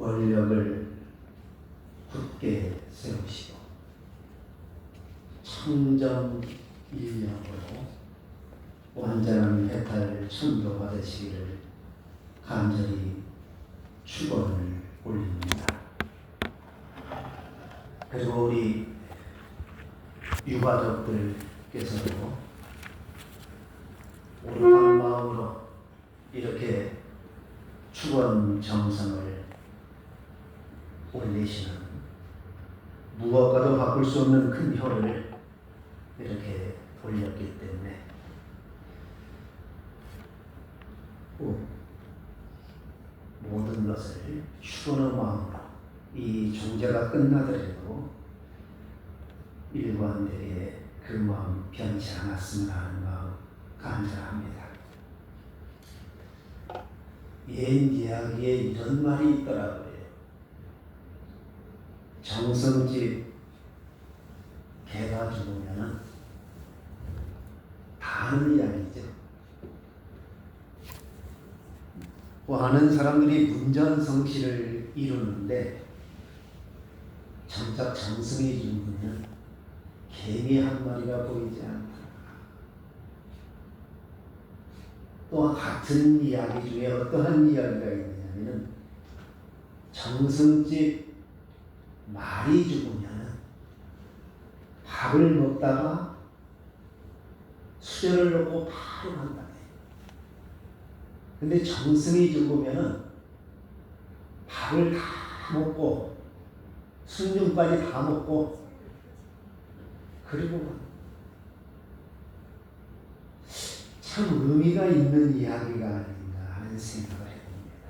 원력을 굳게 세우시고 청정인력으로 완전한 해탈 천도가 되시기를 간절히 축원을 올립니다. 그리고 우리 유가족들께서도 오롯한 마음으로 이렇게 축원 정성을 올리시는 무엇과도 바꿀 수 없는 큰 혀를 이렇게 올렸기 때문에 모든 것을 축원의 마음으로 이 종자가 끝나더라도 일관되게 그 마음 변치 않았으면 하는 마음 간절합니다. 옛 이야기에 이런 말이 있더라고요. 정성집 개가 죽으면은 다 아는 이야기죠. 많은 사람들이 문전성시를 이루는데 정작 정성이 죽으면 개미 한 마리가 보이지 않다. 또 같은 이야기 중에 어떠한 이야기가 있느냐면 정성집 말이 죽으면 밥을 먹다가 수저를 놓고 바로 간다. 근데 정성이 죽으면 밥을 다 먹고 순중까지 다 먹고 그리고 참 의미가 있는 이야기가 아닌가 하는 생각을 해봅니다.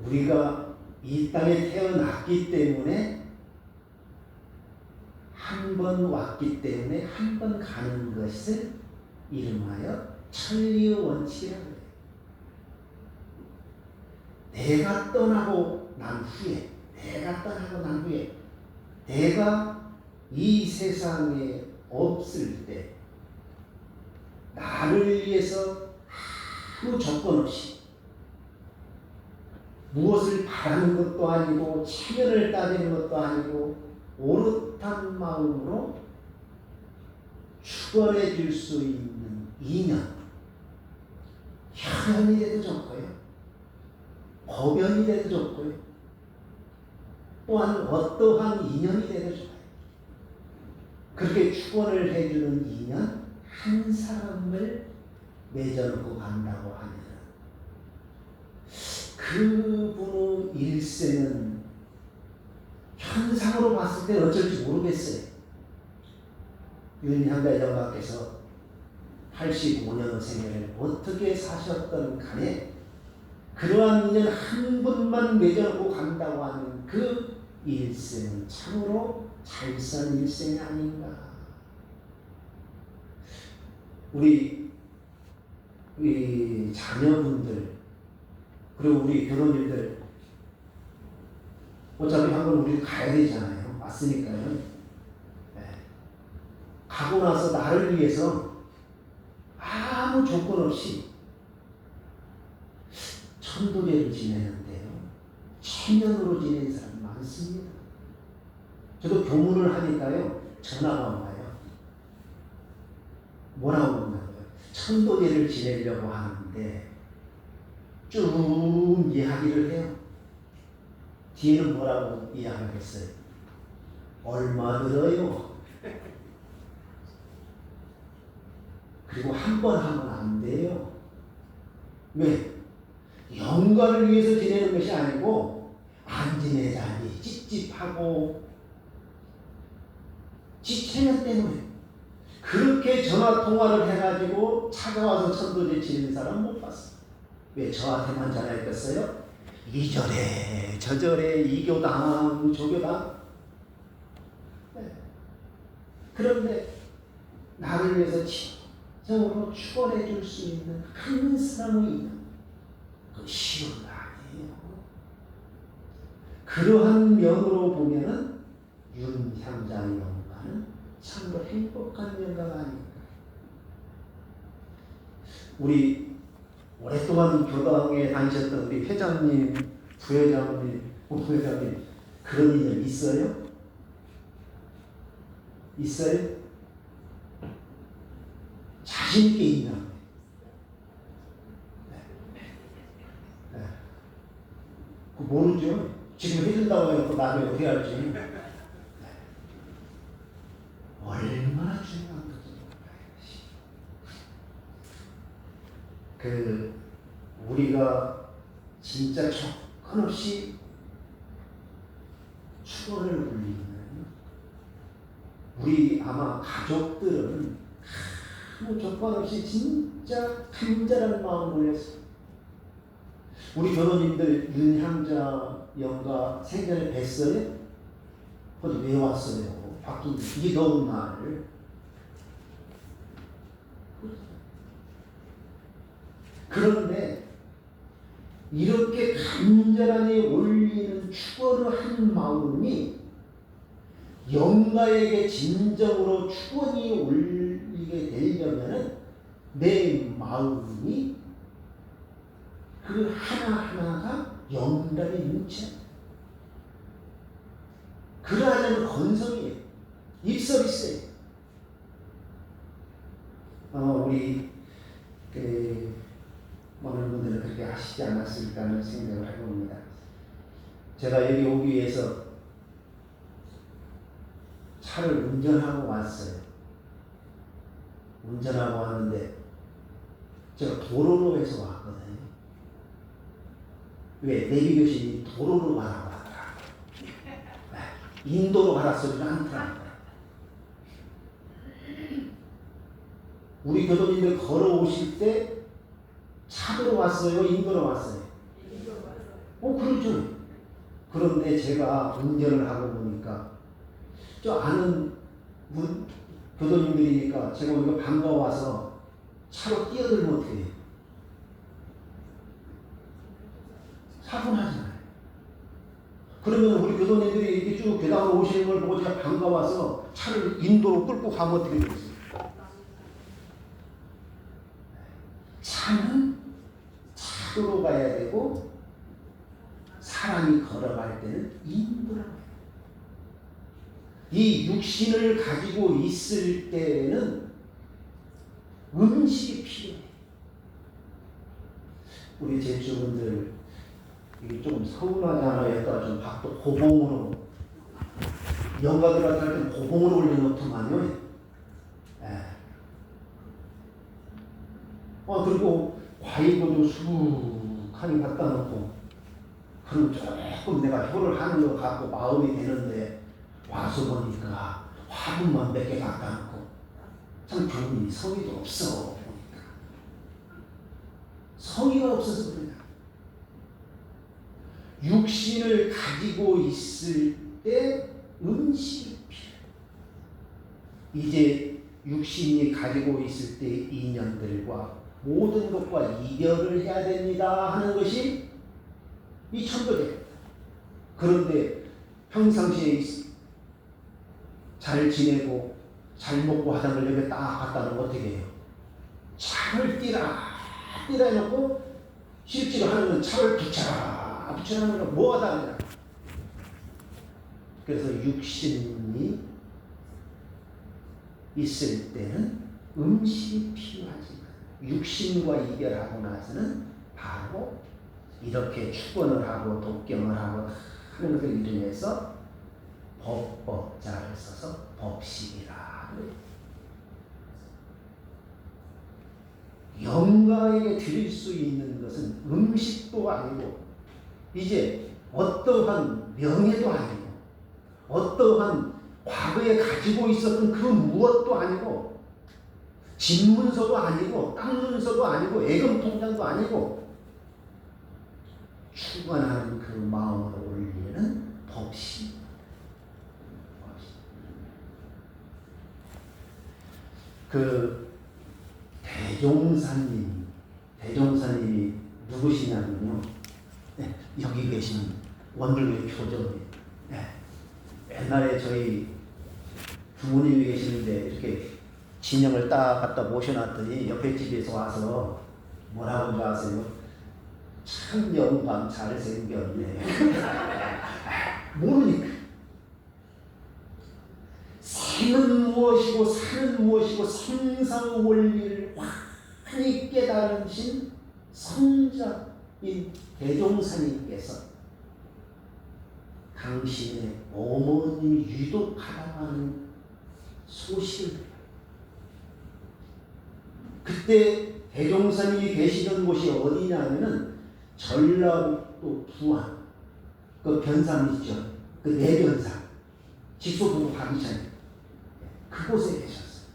우리가 이 땅에 태어났기 때문에 한 번 왔기 때문에 한 번 가는 것을 이름하여 천리의 원칙이라고 해요. 내가 떠나고 난 후에 내가 이 세상에 없을 때 나를 위해서 아무 조건 없이 무엇을 바라는 것도 아니고 체면을 따지는 것도 아니고 오롯한 마음으로 축원해 줄 수 있는 인연, 혈연이 돼도 좋고요, 법연이 돼도 좋고요, 또한 어떠한 인연이 돼도 좋아요. 그렇게 축원을 해주는 인연 한 사람을 맺어놓고 간다고 하면 그분의 일생은 현상으로 봤을 때 어쩔지 모르겠어요. 윤향자 여가께서 85년의 생애를 어떻게 사셨던 간에 그러한 인연 한 분만 맺어놓고 간다고 하는 그 일생은 참으로 잘 산 일생이 아닌가. 우리 자녀분들 그리고 우리 결혼일들 어차피 한 번 우리 가야 되잖아요. 왔으니까요. 네. 가고 나서 나를 위해서 아무 조건 없이 천도제를 지내는데요. 체면으로 지내는 사람 많습니다. 저도 교문을 하니까요. 전화가 와요. 뭐라고 그러냐고요. 천도제를 지내려고 하는데 쭉 이야기를 해요. 뒤에는 뭐라고 이야기하겠어요? 얼마 들어요? 그리고 한 번 하면 안 돼요. 왜? 영광을 위해서 지내는 것이 아니고 안 지내자니 찝찝하고 지체면 때문에 그렇게 전화통화를 해가지고 찾아와서 천도제 지내는 사람 못 봤어. 왜? 저한테만 전화했겠어요? 이절에 저절에 이교당 조교당. 네. 그런데 나를 위해서 진정으로 축원해 줄 수 있는 한 사람이 있는 그 쉬운 거 아니에요. 그러한 면으로 보면은 윤향자의 영가는 참으로 행복한 영가가 아닌가. 우리 오랫동안 교당에 다니셨던 우리 회장님, 부회장님, 부회장님 그런 인연 있어요? 있어요? 자신 있게 있냐? 네. 그거 모르죠? 지금 해준다고 해놓고 나중에 어떻게 할지. 얼마나 중요한 거지. 우리가 진짜 조건 없이 축원을 올리는 우리 아마 가족들은 아무 조건 없이 진짜 간절한 마음을 올렸어요. 우리 변호님들 윤향자 영가 생전에 뵀어요? 어디 왜 왔어요? 바뀐 이 더운 날. 그런데 이렇게 간절하게 올리는 축원을 한 마음이 영가에게 진정으로 축원이 올리게 되려면 내 마음이 그 하나하나가 영단의 윤체. 그러하려는 건성이에요. 입설이 세요. 우리 많은 분들은 그렇게 하시지 않았을까 하는 생각을 해봅니다. 제가 여기 오기 위해서 차를 운전하고 왔어요. 운전하고 왔는데 제가 도로로 해서 왔거든요. 왜? 내비교신이 도로로 가라고 하더라고요. 인도로 가라 소리는 않더라고요. 우리 교도님들 걸어오실 때 차도로 왔어요? 인도로 왔어요? 그렇죠. 그런데 제가 운전을 하고 보니까 저 아는 분 교도님들이니까 제가 우리가 반가워서 차로 뛰어들면 어떻게 해요? 사고 나잖아요. 그러면 우리 교도님들이 이렇게 쭉 계단으로 오시는 걸 보고 제가 반가워서 차를 인도로 끌고 가면 어떻게 되겠어요? 차는 차도로 가야 되고 사람이 걸어갈 때는 인도로 가야 돼요. 이 육신을 가지고 있을 때는 음식이 필요해요. 우리 제주분들 이게 조금 서운하지 않아요? 좀 밥도 고봉으로 영가들한테 할 때는 고봉으로 올려놓더만요. 그리고 과일도 수북하니 갖다 놓고 그럼 조금 내가 혀를 하는 것 같고 마음이 되는데 와서 보니까 화분만 몇 개 갖다 놓고 참 교훈이 성의도 없어. 보니까 성의가 없어서 그러냐. 육신을 가지고 있을 때 음식이 필요해. 이제 육신이 가지고 있을 때 인연들과 모든 것과 이별을 해야 됩니다 하는 것이 이 천도제. 그런데 평상시에 잘 지내고 잘 먹고 하던 걸 여기 딱 갖다 놓으면 어떻게 해요? 차를 띠라 해놓고 실제로 하는 건 차를 붙여라 하는 건 뭐가 다르냐. 그래서 육신이 있을 때는 음식이 필요하지만 육신과 이별하고 나서는 바로 이렇게 축원을 하고 독경을 하고 하는 것을 이름해서 법법자를 써서 법식이라. 영가에게 드릴 수 있는 것은 음식도 아니고 이제 어떠한 명예도 아니고 어떠한 과거에 가지고 있었던 그 무엇도 아니고 집문서도 아니고 땅문서도 아니고 애금통장도 아니고 축원하는 그 마음으로 올리는 법식. 대종사님이 누구시냐면요. 여기 계신 원불교의 교정님. 옛날에 저희 부모님이 계시는데 이렇게 진영을 딱 갖다 모셔놨더니 옆에 집에서 와서 뭐라고 줄 아세요? 참 영감 잘생겼네. 모르니까. 생은 무엇이고 사는 무엇이고 생사의 원리를 환히 깨달으신 성자인 대종사님께서 당신의 어머님이 유독하다고 하는 소식을 그때 대종사님이 계시던 곳이 어디냐면은 전라도 부안 그 변산 있죠. 그 내변산 직소부부 가기 전에 그곳에 계셨어요.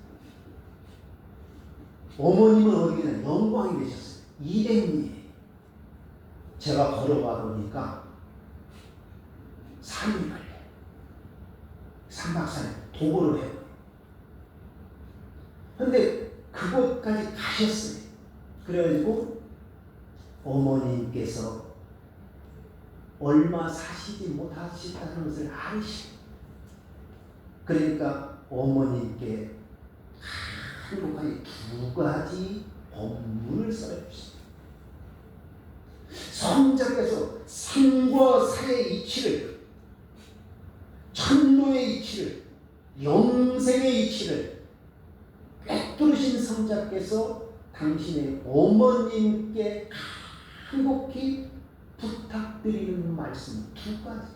어머님은 어디 계세요? 영광에 계셨어요. 200리 제가 걸어가 보니까 3일 걸려요. 3박 4일 도보를 해요. 근데 그곳까지 가셨어요. 그래가지고 어머님께서 얼마 사시지 못하셨다는 것을 아시고 그러니까 어머님께 한국하게 2가지 법문을 써주셨어요. 성자께서 생과 사의 이치를 천도의 이치를 영생의 이치를 꿰뚫으신 성자께서 당신의 어머님께 간곡히 부탁드리는 말씀 2가지.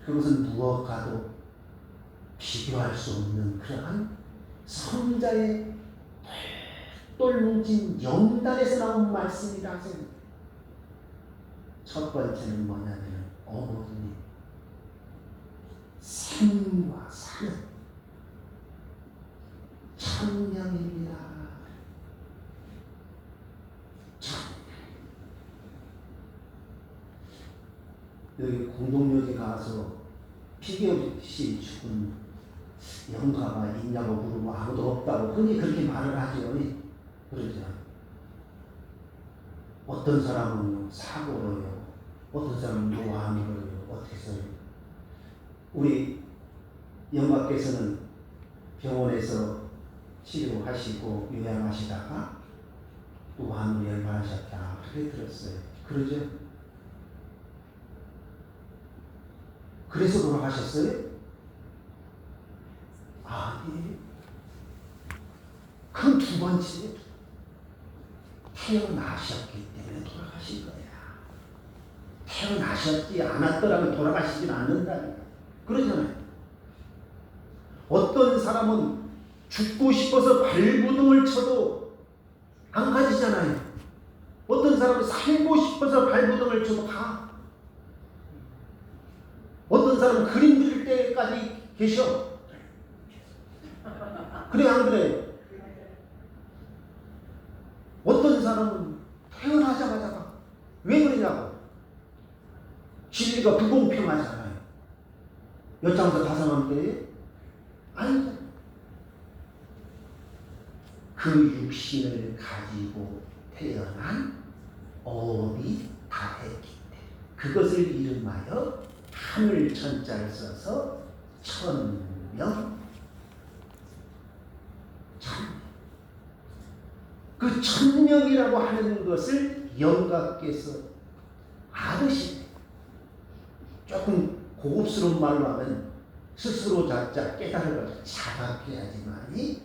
그것은 무엇과도 비교할 수 없는 그러한 성자의 똘뭉친 영단에서 나온 말씀이라 하세요. 첫 번째는 뭐냐면 어머님 생과 사는 천명입니다. 여기 공동묘지 가서 피겨시 죽은 영가가 있냐고 물으면 아무도 없다고 흔히 그렇게 말을 하죠. 그러죠. 어떤 사람은 사고로요. 어떤 사람은 노안으로요. 어떻게 써요? 우리 영가께서는 병원에서 치료하시고 요양하시다가 노안으로 열반하셨다. 그렇게 들었어요. 그러죠? 그래서 돌아가셨어요? 아니, 그 2번째 태어나셨기 때문에 돌아가신 거야. 태어나셨지 않았더라면 돌아가시진 않는다니까. 그러잖아요. 어떤 사람은 죽고 싶어서 발부둥을 쳐도 안 가지잖아요. 어떤 사람은 살고 싶어서 발부둥을 쳐도 가. 어떤 사람은 그림 그릴 때까지 계셔. 그래 안 그래요? 어떤 사람은 태어나자마자 가. 왜 그러냐고. 진리가 불공평하잖아요. 여장사 다성함 때에 아니죠. 그 육신을 가지고 태어난 어업이 다 했기 때문에 그것을 이름하여 하늘 천자를 써서 천명. 그 천명이라고 하는 것을 영가께서 아르시네. 조금 고급스러운 말로 하면 스스로 자자 깨달아서 자각해야지만이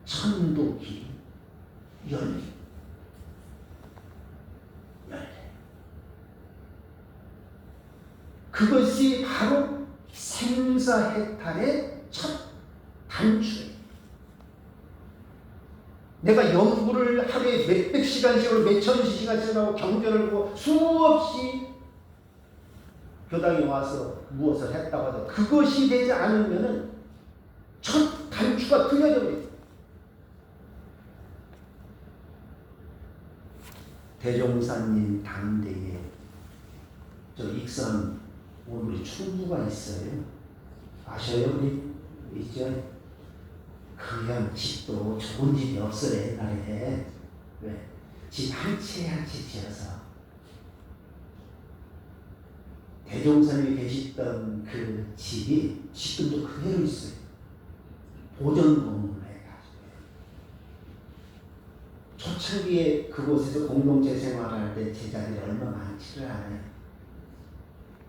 천도길이 열려. 그것이 바로 생사해탈의 첫 단추예요. 내가 연구를 하루에 몇백 시간씩으로 몇천 시간씩 하고 경전을 하고 수없이 교당에 와서 무엇을 했다고 하죠. 그것이 되지 않으면은 첫 단추가 틀려져 버려요. 대종사님 당대에 저 익산 오늘이 충무가 있어요. 아셔요? 우리 있죠? 그냥 집도 좋은 집이 없어요. 옛날에. 왜? 집 한 채 한 채 지어서 대종사님이 계셨던 그 집이 지금도 그대로 있어요. 보존 건물을 해가지고 좋죠. 초기에 그곳에서 공동체 생활할 때 제자들이 얼마 많지를 않아요.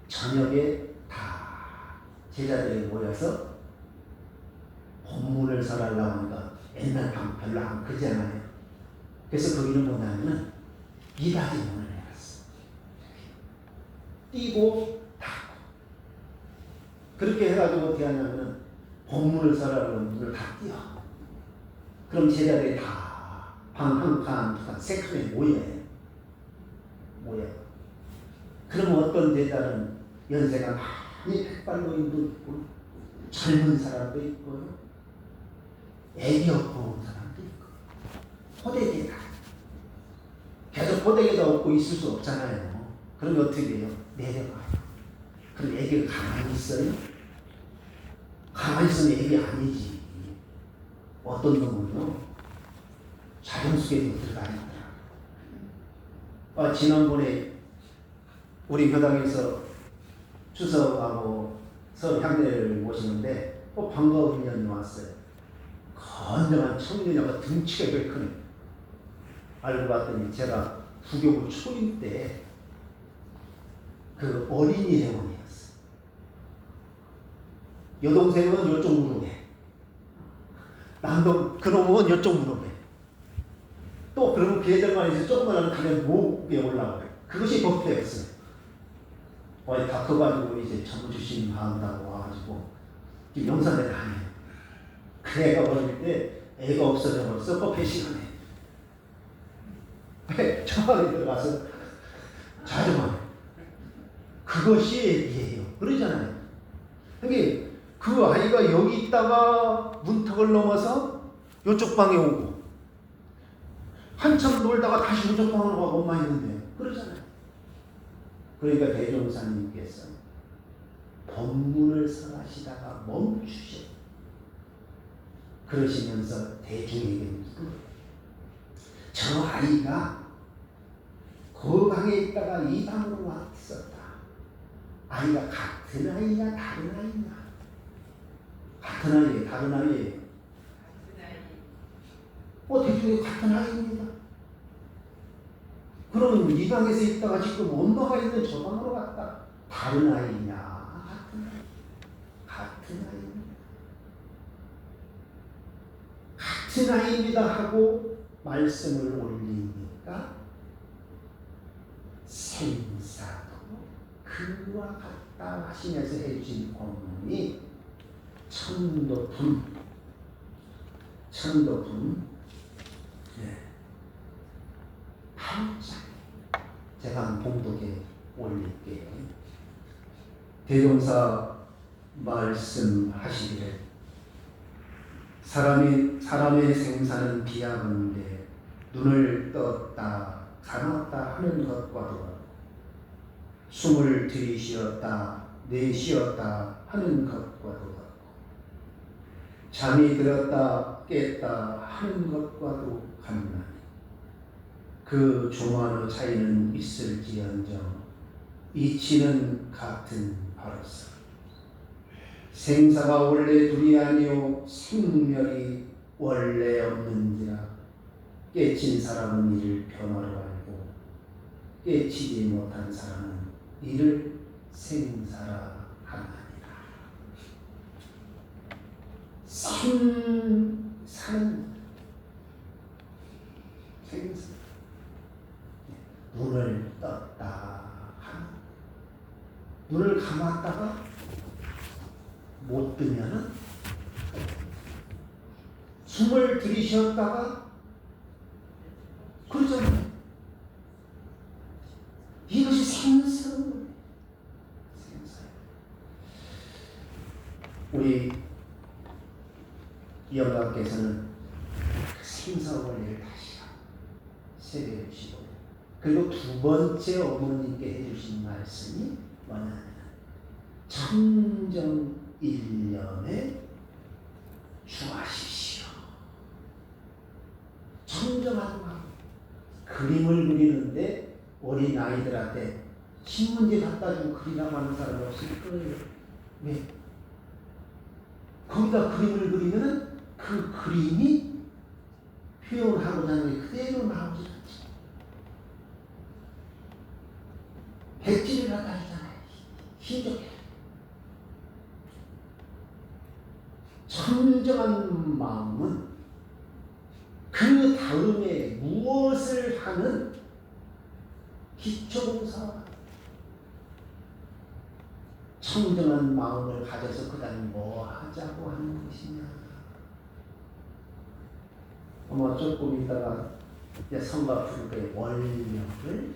저녁에 다 제자들이 모여서 본문을 설하려고 하니까 옛날 방 별로 안 크잖아요. 그래서 거기는 뭐냐면은 이다지 문을 해놨어. 띄고 닫고. 그렇게 해가지고 어떻게 하냐면은 본문을 설하려고 문을 다 띄어. 그럼 제자들이 다 방 한 칸, 두 칸, 세 칸에 모여요. 그러면 어떤 제자는 연세가 많이 백발노인도 있고 젊은 사람도 있고요. 애기 업고 온 사람도 있고 호되게다. 계속 호되게다 업고 있을 수 없잖아요. 그러면 어떻게 해요? 내려가요. 그럼 애기가 가만히 있어요? 가만히 있으면 애기 아니지. 어떤 놈은요? 자동수계로 들어가니까. 지난번에 우리 교당에서 추석하고 설 향례를 모시는데 반가운 인연이 왔어요. 건장한 청년이가 등치가 꽤 크네. 알고 봤더니 제가 부교부 초임 때 그 어린이 회원이었어. 여동생은 이쪽 무릎에, 그놈은 이쪽 무릎에. 또 그러면 계절만 이제 조금만 가면 목에 올라와요. 그것이 법회였어요. 다 커가지고 이제 전주신 한다고 와가지고 용산에 다녀요. 그 애가 어릴 때 애가 없어져 벌써 법회 시간에 처방에 들어가서 자정하네. 그것이 애기예요. 그러잖아요. 그러니까 그 아이가 여기 있다가 문턱을 넘어서 이쪽 방에 오고 한참 놀다가 다시 이쪽 방으로 가고 엄마 있는데 그러잖아요. 그러니까 대종사님께서 법문을 설하시다가 멈추셔. 그러시면서 대중에게 묻고 저 아이가 그 방에 있다가 이 방으로 왔었다. 아이가 같은 아이냐 다른 아이냐? 같은 아이예요, 다른 아이예요? 대중에 같은 아이입니다. 그러면 이 방에서 있다가 지금 엄마가 있는 저 방으로 갔다. 다른 아이냐? 같은 아이입니다. 같은 아이입니다 하고 말씀을 올리니까 생사도 그와 같다 하시면서 해주신 본문이 천도품. 네. 8장. 제가 한 봉독에 올릴게요. 대종사 말씀하시기를 사람의 생사는 비약한데 눈을 떴다 감았다 하는 것과도 같고 숨을 들이쉬었다 내쉬었다 하는 것과도 같고 잠이 들었다 깼다 하는 것과도 같나니 그 조만의 차이는 있을지언정 이치는 같은 바로서 생사가 원래 둘이 아니요 생멸이 원래 없는지라 깨친 사람은 이를 변화로 알고 깨치지 못한 사람은 이를 생사라 하나니라. 생사는 생사. 눈을 떴다 하나. 눈을 감았다가 못 뜨면은 숨을 들이쉬었다가 그러잖아요. 이것이 생사예요. 우리 영가께서는 생사 원리를 다시 세계해 주시고 그리고 두 번째 어머님께 해주신 말씀이 뭐냐면 청정일념에 주하십시오. 청정하고 그림을 그리는데 어린 아이들한테 신문지 갖다 주고 그리라고 하는 사람 없을 거예요. 왜? 거기다 그림을 그리면 그 그림이 표현하고자 하는 게 그대로 나오지 않죠. 백지를 갖다 하잖아요. 힘좋게. 청정한 마음은 그 다음에 무엇을 하는 기초봉사와 청정한 마음을 가져서 그 다음에 뭐 하자고 하는 것이냐. 아마 조금 있다가 이제 성가 부르게 원력을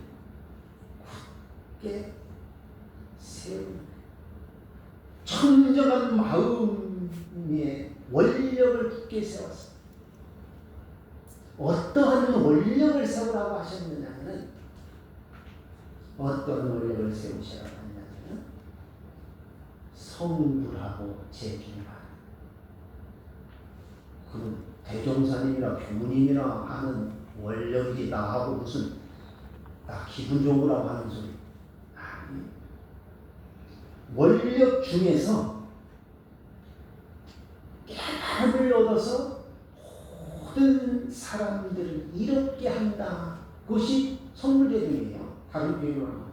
굳게 세우는 청정한 마음에 원력을 굳게 세웠어. 어떠한 원력을 세우라고 하셨느냐면 어떤 원력을 세우시라고 하냐면 성불하고 제중하는 그 대종사님이나 교무님이나 하는 원력이 나하고 무슨 나 기분 좋은 거라고 하는 소리. 아니, 원력 중에서 깨달음을 얻어서 모든 사람들을 이롭게 한다. 그것이 성불제중이에요. 다른 표현으로 하면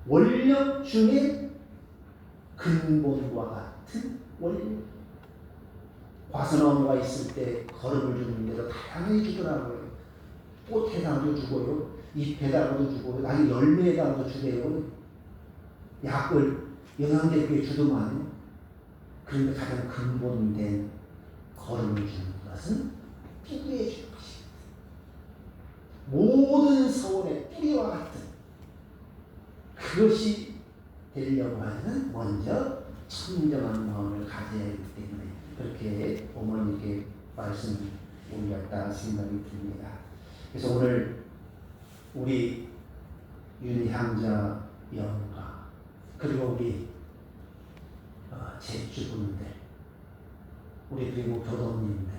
원력 중에 근본과 같은 원력. 과선어머니가 있을 때 걸음을 주는데도 다양하게 주더라고요. 꽃에다가도 주고요, 잎에다가도 주고요, 나중에 열매에다가도 주래요. 약을 영양제에 주더만요. 그런데 가장 근본된 걸음을 주는 것은 뿌리에 주는 것입니다. 모든 서원의 뿌리와 같은 그것이 되려고 하면 먼저 청정한 마음을 가져야 하기 때문에 그렇게 어머니께 말씀을 올렸다 생각이 듭니다. 그래서 오늘 우리 윤향자 영가 그리고 우리 제주분들 우리 그리고 교도님들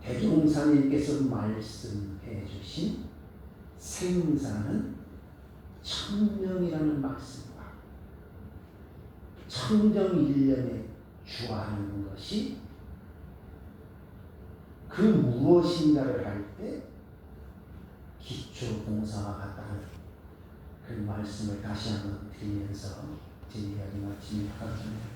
대종사님께서 말씀해 주신 생사는 청명이라는 말씀과 청정일념에 주하는 것이 그 무엇인가를 할 때 기초봉사와 같다는 그 말씀을 다시 한번 드리면서 제 이야기 마칩니다. 감사합니다.